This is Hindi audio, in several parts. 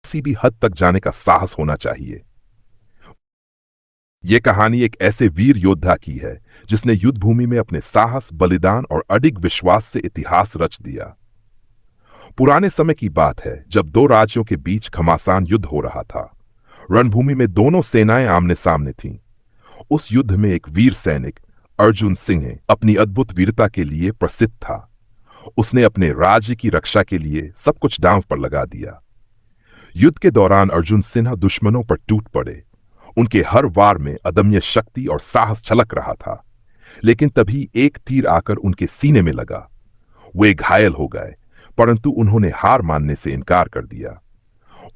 किसी भी हद तक जाने का साहस होना चाहिए। यह कहानी एक ऐसे वीर योद्धा की है जिसने युद्ध भूमि में अपने साहस, बलिदान और अडिग विश्वास से इतिहास रच दिया। पुराने समय की बात है जब दो राज्यों के बीच घमासान युद्ध हो रहा था। रणभूमि में दोनों सेनाएं आमने सामने थीं। उस युद्ध में एक वीर सैनिक अर्जुन सिंह अपनी अद्भुत वीरता के लिए प्रसिद्ध था। उसने अपने राज्य की रक्षा के लिए सब कुछ दांव पर लगा दिया। युद्ध के दौरान अर्जुन सिन्हा दुश्मनों पर टूट पड़े। उनके हर वार में अदम्य शक्ति और साहस झलक रहा था। लेकिन तभी एक तीर आकर उनके सीने में लगा। वे घायल हो गए, परंतु उन्होंने हार मानने से इनकार कर दिया।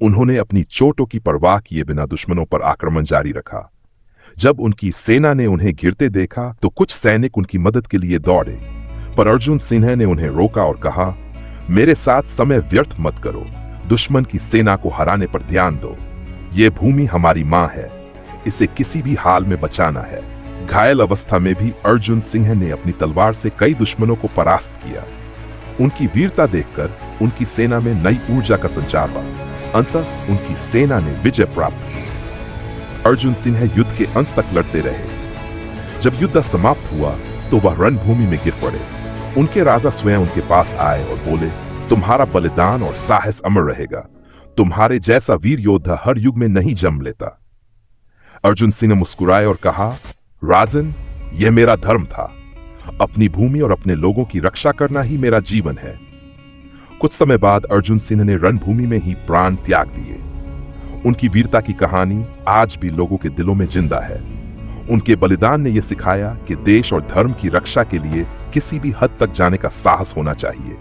उन्होंने अपनी चोटों की परवाह किए बिना दुश्मनों पर आक्रमण जारी रखा। जब उनकी सेना ने उन्हें गिरते देखा तो कुछ सैनिक उनकी मदद के लिए दौड़े, पर अर्जुन सिन्हा ने उन्हें रोका और कहा, मेरे साथ समय व्यर्थ मत करो। दुश्मन की सेना को हराने पर ध्यान दो। ये भूमि हमारी मां है, इसे किसी भी हाल में बचाना है। घायल अवस्था में भी अर्जुन सिंह ने अपनी तलवार से कई दुश्मनों को परास्त किया। उनकी वीरता देखकर उनकी सेना में नई ऊर्जा का संचार हुआ। अंततः उनकी सेना ने विजय प्राप्त की। अर्जुन सिंह युद्ध के अंत तक लड़ते रहे। जब युद्ध समाप्त हुआ तो वह रणभूमि में गिर पड़े। उनके राजा स्वयं उनके पास आए और बोले, तुम्हारा बलिदान और साहस अमर रहेगा। तुम्हारे जैसा वीर योद्धा हर युग में नहीं जन्म लेता। अर्जुन सिंह मुस्कुराए और कहा, राजन, यह मेरा धर्म था। अपनी भूमि और अपने लोगों की रक्षा करना ही मेरा जीवन है। कुछ समय बाद अर्जुन सिंह ने रणभूमि में ही प्राण त्याग दिए। उनकी वीरता की कहानी आज भी लोगों के दिलों में जिंदा है। उनके बलिदान ने यह सिखाया कि देश और धर्म की रक्षा के लिए किसी भी हद तक जाने का साहस होना चाहिए।